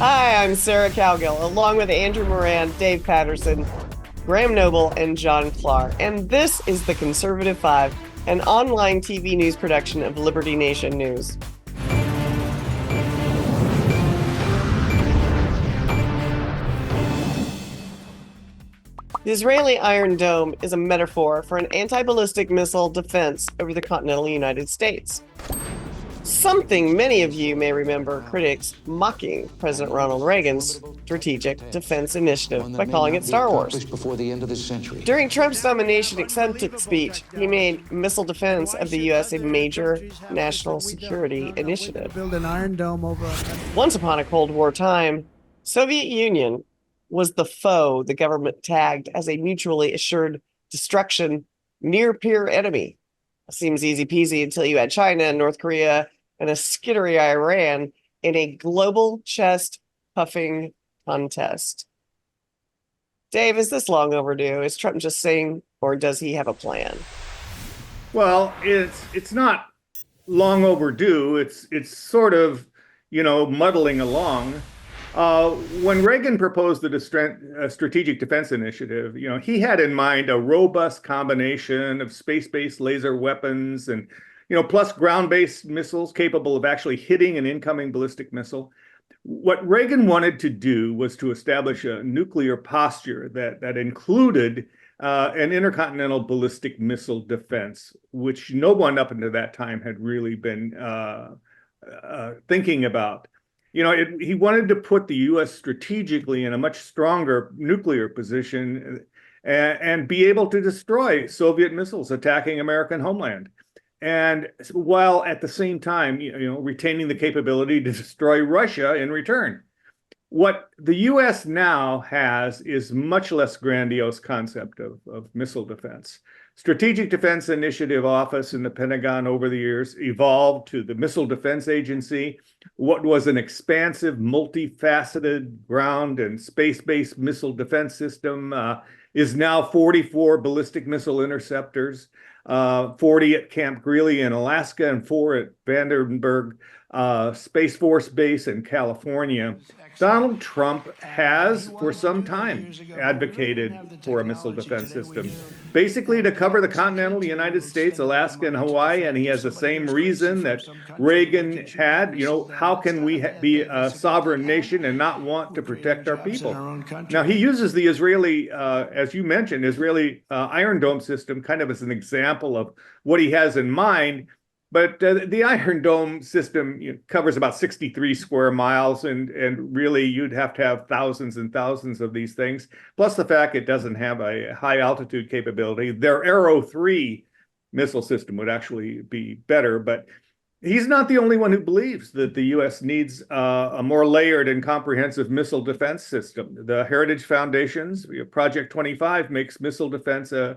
Hi, I'm Sarah Cowgill, along with Andrew Moran, Dave Patterson, Graham Noble, and John Clark. And this is the Conservative Five, an online TV news production of Liberty Nation News. The Israeli Iron Dome is a metaphor for an anti-ballistic missile defense over the continental United States. Something many of you may remember critics mocking President Ronald Reagan's Strategic Defense Initiative by calling it Star Wars. Before the end of this century. During Trump's nomination acceptance speech, he made missile defense of the U.S. a major national security initiative. Build an Iron Dome over our country. Once upon a Cold War time, Soviet Union was the foe the government tagged as a mutually assured destruction near-peer enemy. Seems easy peasy until you had China and North Korea and a skittery Iran in a global chest puffing contest. Dave, is this long overdue? Is Trump just saying, or does he have a plan? Well, it's not long overdue. It's sort of, muddling along. When Reagan proposed the Strategic Defense Initiative, he had in mind a robust combination of space-based laser weapons and, plus ground-based missiles capable of actually hitting an incoming ballistic missile. What Reagan wanted to do was to establish a nuclear posture that included an intercontinental ballistic missile defense, which no one up until that time had really been thinking about. He wanted to put the U.S. strategically in a much stronger nuclear position and be able to destroy Soviet missiles attacking American homeland. And while at the same time, retaining the capability to destroy Russia in return. What the U.S. now has is much less grandiose concept of missile defense. Strategic Defense Initiative Office in the Pentagon over the years evolved to the Missile Defense Agency, what was an expansive, multifaceted ground and space-based missile defense system is now 44 ballistic missile interceptors, 40 at Camp Greely in Alaska and 4 at Vandenberg Space Force Base in California. Donald Trump has, for some time, advocated for a missile defense system, basically to cover the continental United States, Alaska, and Hawaii, and he has the same reason that Reagan had. How can we be a sovereign nation and not want to protect our people? Now, he uses the Israeli, as you mentioned, Israeli Iron Dome system kind of as an example of what he has in mind. But the Iron Dome system covers about 63 square miles, and really you'd have to have thousands and thousands of these things, plus the fact it doesn't have a high altitude capability. Their Arrow 3 missile system would actually be better, but he's not the only one who believes that the U.S. needs a more layered and comprehensive missile defense system. The Heritage Foundation's Project 25 makes missile defense a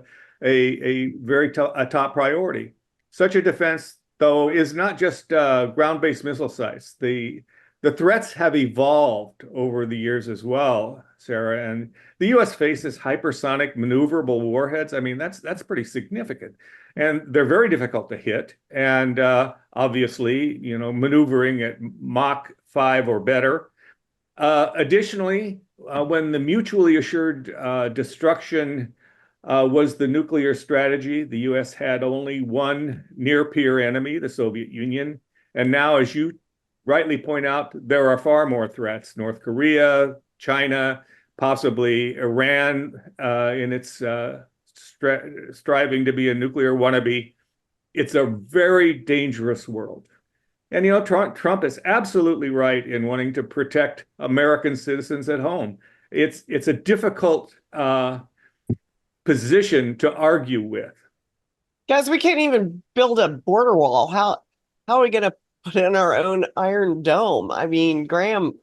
top priority. Such a defense, though, is not just ground-based missile sites. The threats have evolved over the years as well, Sarah, and the U.S. faces hypersonic maneuverable warheads. I mean, that's pretty significant, and they're very difficult to hit. And obviously, maneuvering at Mach 5 or better. Additionally, when the mutually assured destruction was the nuclear strategy, the U.S. had only one near-peer enemy, the Soviet Union. And now, as you rightly point out, there are far more threats. North Korea, China, possibly Iran in its striving to be a nuclear wannabe. It's a very dangerous world. And, Trump is absolutely right in wanting to protect American citizens at home. It's a difficult position to argue with. Guys, we can't even build a border wall. How are we going to put in our own Iron Dome? I mean, Graham,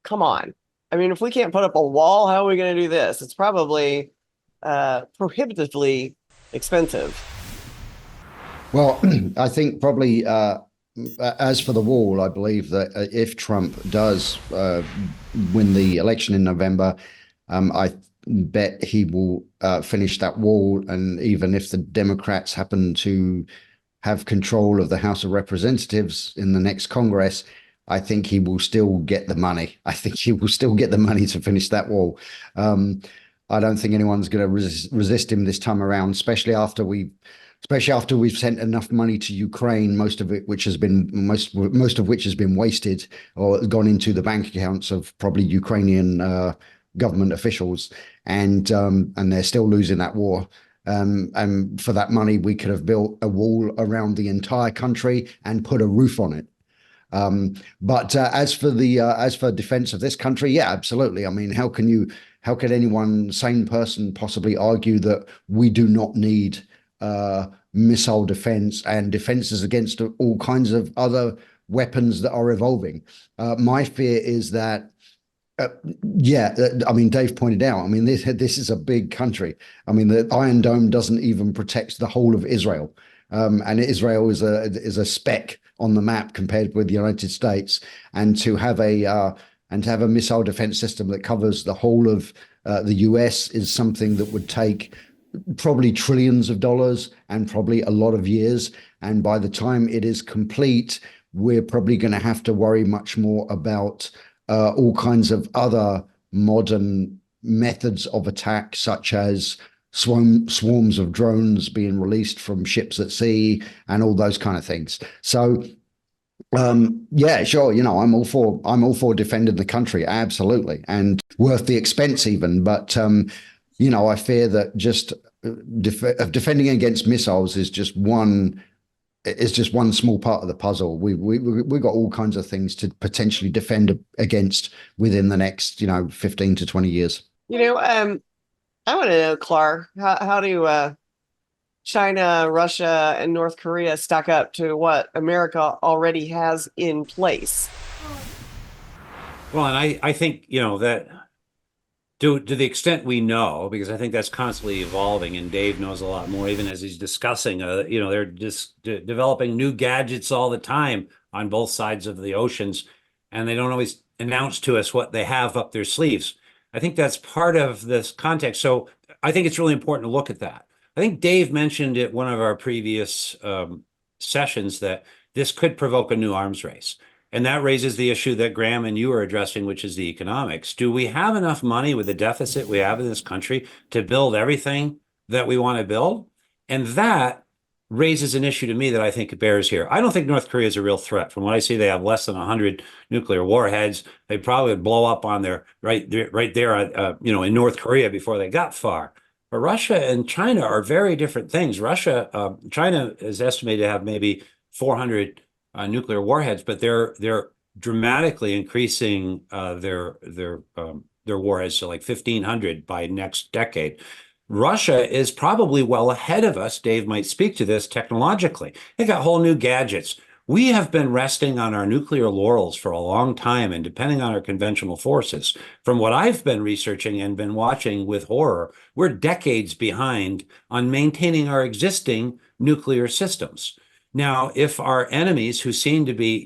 come on. I mean, if we can't put up a wall, how are we going to do this? It's probably prohibitively expensive. Well, I think probably as for the wall, I believe that if Trump does win the election in November, I bet he will finish that wall. And even if the Democrats happen to have control of the House of Representatives in the next Congress, I think he will still get the money. I think he will still get the money to finish that wall. I don't think anyone's going to resist him this time around, especially after we've sent enough money to Ukraine, most of which has been wasted or gone into the bank accounts of probably Ukrainian government officials, and they're still losing that war. And for that money, we could have built a wall around the entire country and put a roof on it. But as for defense of this country, yeah, absolutely. I mean, how could anyone sane person possibly argue that we do not need missile defense and defenses against all kinds of other weapons that are evolving? My fear is that, I mean, Dave pointed out, I mean, this is a big country. I mean, the Iron Dome doesn't even protect the whole of Israel. And Israel is a speck on the map compared with the United States. And to have a missile defense system that covers the whole of the US is something that would take probably trillions of dollars and probably a lot of years. And by the time it is complete, we're probably going to have to worry much more about all kinds of other modern methods of attack, such as swarms of drones being released from ships at sea and all those kind of things. So yeah, sure, I'm all for defending the country, absolutely, and worth the expense even. But I fear that just defending against missiles is just one small part of the puzzle. We've got all kinds of things to potentially defend against within the next 15 to 20 years. I want to know, Clark, how do China, Russia, and North Korea stack up to what America already has in place? Well, and I think, that to the extent we know, because I think that's constantly evolving, and Dave knows a lot more, even as he's discussing, they're just developing new gadgets all the time on both sides of the oceans, and they don't always announce to us what they have up their sleeves. I think that's part of this context. So I think it's really important to look at that. I think Dave mentioned at one of our previous sessions that this could provoke a new arms race. And that raises the issue that Graham and you are addressing, which is the economics. Do we have enough money with the deficit we have in this country to build everything that we want to build? And that raises an issue to me that I think bears here. I don't think North Korea is a real threat. From what I see, they have less than 100 nuclear warheads. They probably would blow up on their right there, in North Korea before they got far. But Russia and China are very different things. China is estimated to have maybe 400 nuclear warheads, but they're dramatically increasing their warheads to like 1,500 by next decade. Russia is probably well ahead of us. Dave might speak to this technologically. They got whole new gadgets. We have been resting on our nuclear laurels for a long time and depending on our conventional forces. From what I've been researching and been watching with horror, we're decades behind on maintaining our existing nuclear systems. Now, if our enemies, who seem to be,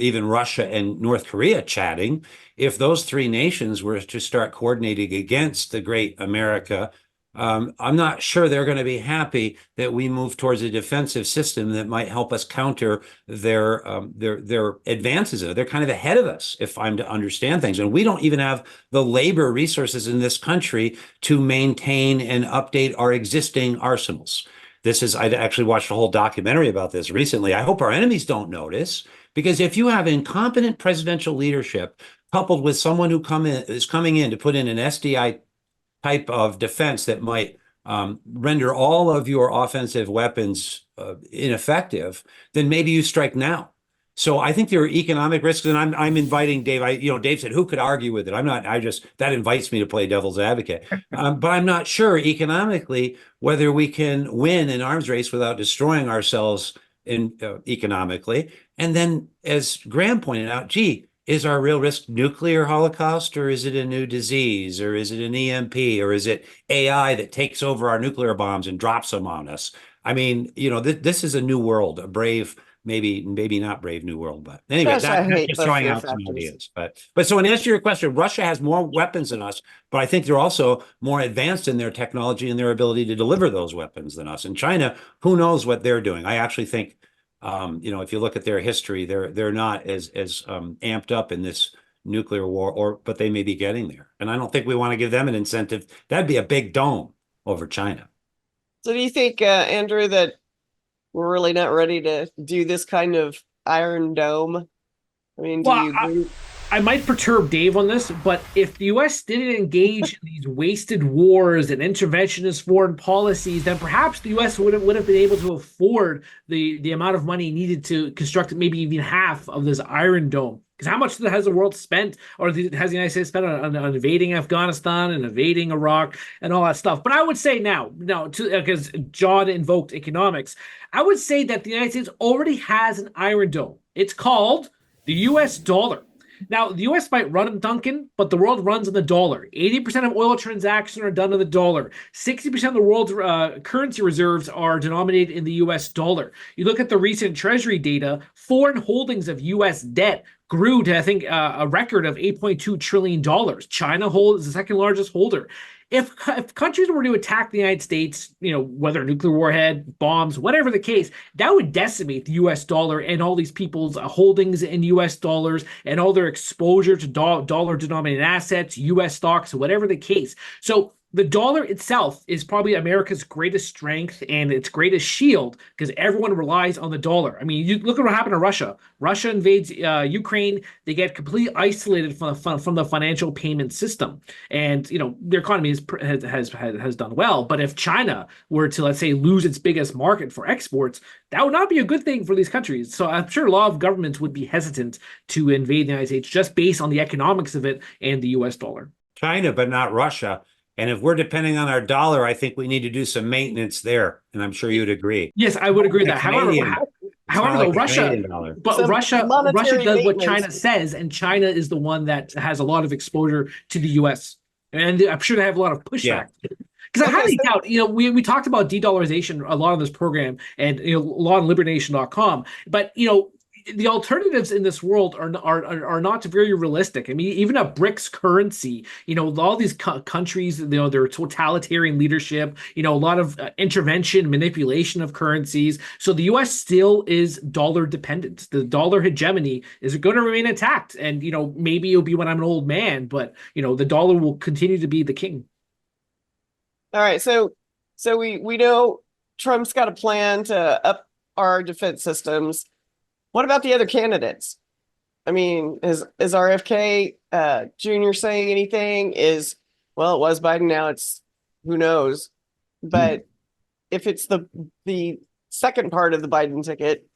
even Russia and North Korea chatting, if those three nations were to start coordinating against the great America, I'm not sure they're going to be happy that we move towards a defensive system that might help us counter their advances. They're kind of ahead of us, if I'm to understand things. And we don't even have the labor resources in this country to maintain and update our existing arsenals. I actually watched a whole documentary about this recently. I hope our enemies don't notice, because if you have incompetent presidential leadership coupled with someone who is coming in to put in an SDI type of defense that might render all of your offensive weapons ineffective, then maybe you strike now. So I think there are economic risks, and I'm inviting Dave. Dave said, who could argue with it? I'm not. That invites me to play devil's advocate. But I'm not sure economically whether we can win an arms race without destroying ourselves economically. And then, as Graham pointed out, is our real risk nuclear holocaust, or is it a new disease, or is it an EMP, or is it AI that takes over our nuclear bombs and drops them on us? I mean, this is a new world, a brave, maybe not brave new world, but anyway, that's just throwing out some ideas. But so in answer to your question, Russia has more weapons than us, but I think they're also more advanced in their technology and their ability to deliver those weapons than us. And China, who knows what they're doing? I actually think If you look at their history, they're not as amped up in this nuclear war, but they may be getting there. And I don't think we want to give them an incentive. That'd be a big dome over China. So do you think, Andrew, that we're really not ready to do this kind of Iron Dome? I mean, do Well, you agree? I might perturb Dave on this, but if the U.S. didn't engage in these wasted wars and interventionist foreign policies, then perhaps the U.S. would have been able to afford the amount of money needed to construct maybe even half of this Iron Dome. Because how much has the world spent, or has the United States spent on invading Afghanistan and invading Iraq and all that stuff? But I would say now, because John invoked economics, I would say that the United States already has an Iron Dome. It's called the U.S. dollar. Now, the U.S. might run in Duncan, but the world runs in the dollar. 80% of oil transactions are done in the dollar. 60% of the world's currency reserves are denominated in the U.S. dollar. You look at the recent Treasury data, foreign holdings of U.S. debt grew to, I think, a record of $8.2 trillion. China is the second largest holder. If countries were to attack the United States, whether nuclear warhead, bombs, whatever the case, that would decimate the U.S. dollar and all these people's holdings in U.S. dollars and all their exposure to dollar-denominated assets, U.S. stocks, whatever the case. So the dollar itself is probably America's greatest strength and its greatest shield because everyone relies on the dollar. I mean, you look at what happened to Russia. Russia invades Ukraine. They get completely isolated from the financial payment system, and their economy has done well. But if China were to, let's say, lose its biggest market for exports, that would not be a good thing for these countries. So I'm sure a lot of governments would be hesitant to invade the United States just based on the economics of it and the U.S. dollar. China, but not Russia. And if we're depending on our dollar, I think we need to do some maintenance there. And I'm sure you'd agree. Yes, I would agree with that. However, Russia does what China says, and China is the one that has a lot of exposure to the U.S. And I'm sure they have a lot of pushback. Because I highly doubt, we talked about de-dollarization a lot on this program and a lot on LibertyNation.com, but the alternatives in this world are not very realistic. I mean, even a BRICS currency, all these countries, their totalitarian leadership, a lot of intervention, manipulation of currencies. So the U.S. still is dollar dependent. The dollar hegemony is going to remain intact. And, maybe it'll be when I'm an old man, but, the dollar will continue to be the king. All right. So we know Trump's got a plan to up our defense systems. What about the other candidates? I mean, is RFK Jr. saying anything? It was Biden, now it's who knows. But if it's the second part of the Biden ticket,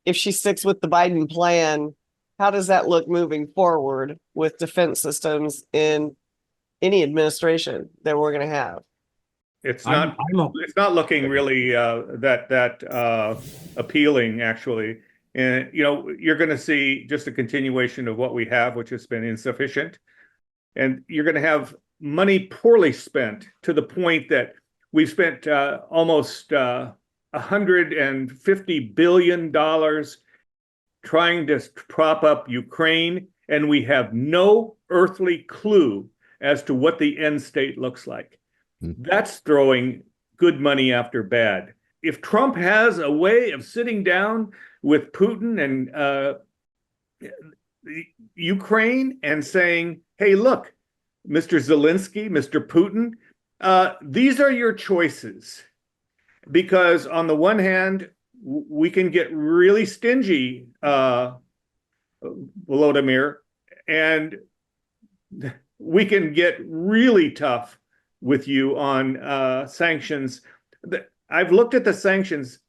if she sticks with the Biden plan, how does that look moving forward with defense systems in any administration that we're going to have? It's not looking really that appealing, actually. And, you're going to see just a continuation of what we have, which has been insufficient. And you're going to have money poorly spent to the point that we've spent almost $150 billion trying to prop up Ukraine. And we have no earthly clue as to what the end state looks like. That's throwing good money after bad. If Trump has a way of sitting down with Putin and Ukraine and saying, hey, look, Mr. Zelensky, Mr. Putin, these are your choices. Because on the one hand, we can get really stingy, Volodymyr, and we can get really tough with you on sanctions. I've looked at the sanctions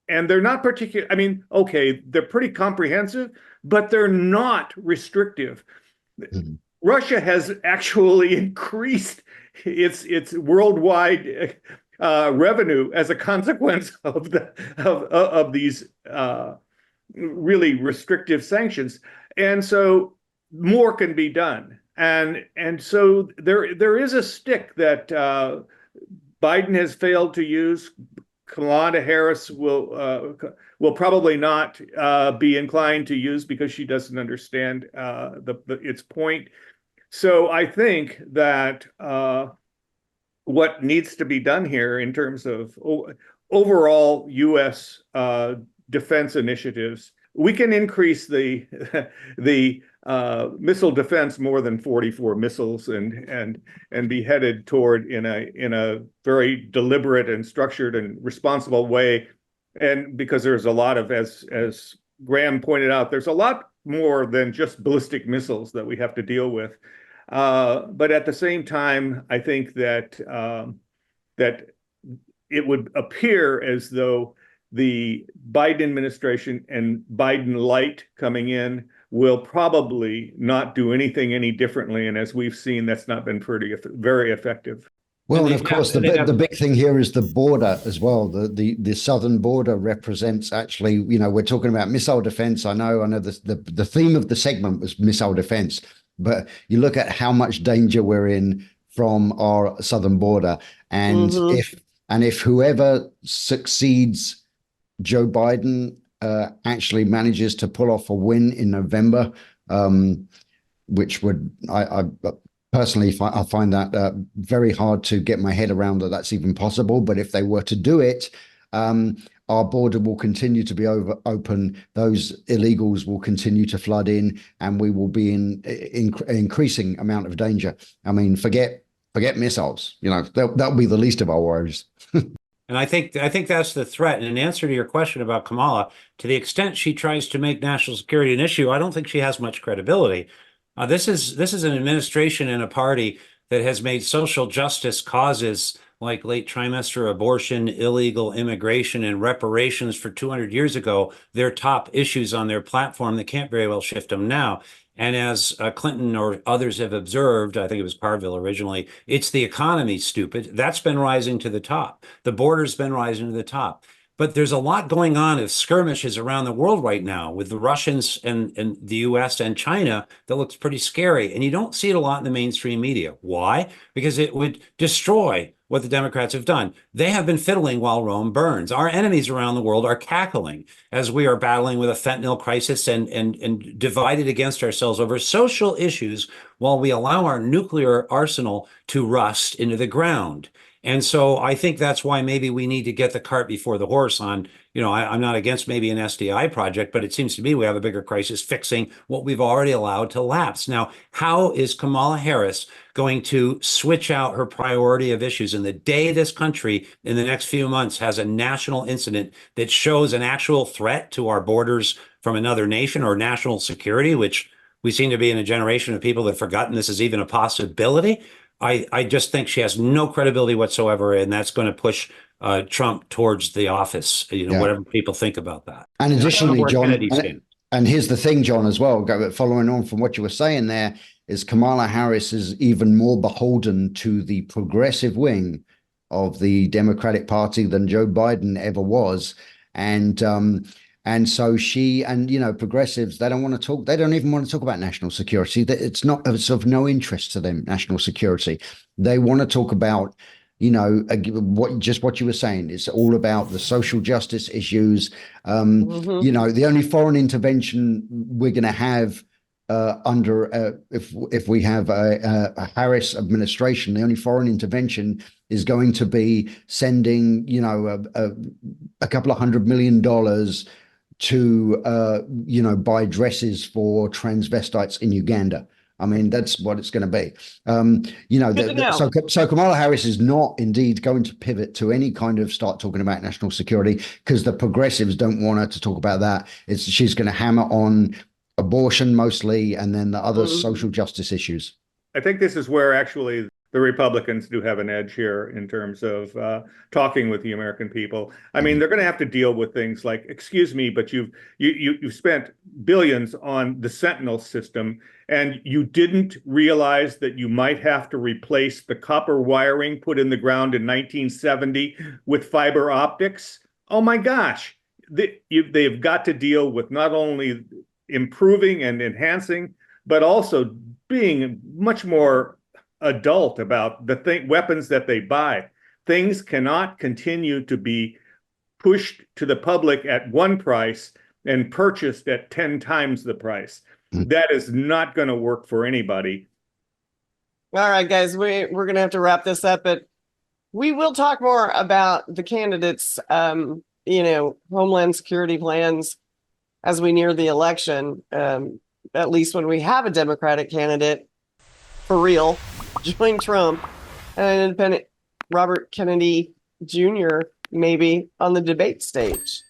and they're not particular. I mean, okay, they're pretty comprehensive, but they're not restrictive. Mm-hmm. Russia has actually increased its worldwide revenue as a consequence of these really restrictive sanctions, and so more can be done. And so there is a stick that Biden has failed to use. Kamala Harris will probably not be inclined to use because she doesn't understand its point. So I think that what needs to be done here in terms of overall U.S. defense initiatives. We can increase the the missile defense more than 44 missiles and be headed toward in a very deliberate and structured and responsible way. And because there's a lot of, as Graham pointed out, there's a lot more than just ballistic missiles that we have to deal with. But at the same time, I think that that it would appear as though the Biden administration and Biden light coming in will probably not do anything any differently. And as we've seen, that's not been very effective. Well, and And of they- course, yeah, they have- the big thing here is the border as well. The southern border represents actually, we're talking about missile defense. I know the theme of the segment was missile defense, but you look at how much danger we're in from our southern border, and if whoever succeeds Joe Biden actually manages to pull off a win in November, which would I personally, I find that very hard to get my head around that that's even possible. But if they were to do it, our border will continue to be open. Those illegals will continue to flood in, and we will be in increasing amount of danger. I mean, forget missiles. That'll be the least of our worries. And I think that's the threat. And in answer to your question about Kamala, to the extent she tries to make national security an issue, I don't think she has much credibility. This is an administration and a party that has made social justice causes like late trimester abortion, illegal immigration, and reparations for 200 years ago their top issues on their platform. They can't very well shift them now. And as Clinton or others have observed, I think it was Carville originally, it's the economy, stupid. That's been rising to the top. The border's been rising to the top. But there's a lot going on of skirmishes around the world right now with the Russians and the US and China that looks pretty scary. And you don't see it a lot in the mainstream media. Why? Because it would destroy what the Democrats have done. They have been fiddling while Rome burns. Our enemies around the world are cackling as we are battling with a fentanyl crisis and divided against ourselves over social issues while we allow our nuclear arsenal to rust into the ground. And so I think that's why maybe we need to get the cart before the horse on, I'm not against maybe an SDI project, but it seems to me we have a bigger crisis fixing what we've already allowed to lapse. Now, how is Kamala Harris going to switch out her priority of issues? And the day this country in the next few months has a national incident that shows an actual threat to our borders from another nation or national security, which we seem to be in a generation of people that have forgotten this is even a possibility. I just think she has no credibility whatsoever, and that's going to push Trump towards the office, whatever people think about that. And additionally, John, John, and here's the thing, John, as well, following on from what you were saying there, is Kamala Harris is even more beholden to the progressive wing of the Democratic Party than Joe Biden ever was. And so she and, progressives, they don't even want to talk about national security. It's of no interest to them, national security. They want to talk about, what you were saying. It's all about the social justice issues. The only foreign intervention we're going to have if we have a Harris administration, the only foreign intervention is going to be sending, a couple of $100 million to buy dresses for transvestites in Uganda. I mean, that's what it's going to be. So Kamala Harris is not indeed going to pivot to any kind of start talking about national security because the progressives don't want her to talk about that. She's going to hammer on abortion mostly, and then the other social justice issues. I think this is where actually the Republicans do have an edge here in terms of talking with the American people. I mean, they're going to have to deal with things like, excuse me, but you've spent billions on the Sentinel system, and you didn't realize that you might have to replace the copper wiring put in the ground in 1970 with fiber optics. Oh my gosh, they've got to deal with not only improving and enhancing, but also being much more adult about the weapons that they buy. Things cannot continue to be pushed to the public at one price and purchased at 10 times the price. That is not going to work for anybody. All right, guys, we're going to have to wrap this up, but we will talk more about the candidates in Homeland Security plans as we near the election, at least when we have a Democratic candidate for real, join Trump and an independent Robert Kennedy Jr. maybe on the debate stage.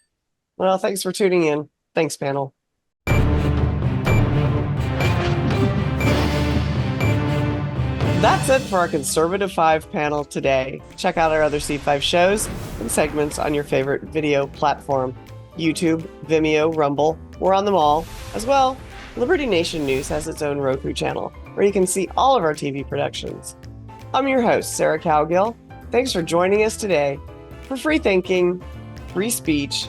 Well, thanks for tuning in. Thanks, panel. That's it for our Conservative 5 panel today. Check out our other C5 shows and segments on your favorite video platform. YouTube, Vimeo, Rumble, we're on them all. As well, Liberty Nation News has its own Roku channel, where you can see all of our TV productions. I'm your host, Sarah Cowgill. Thanks for joining us today for Free Thinking, Free Speech,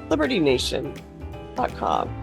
LibertyNation.com.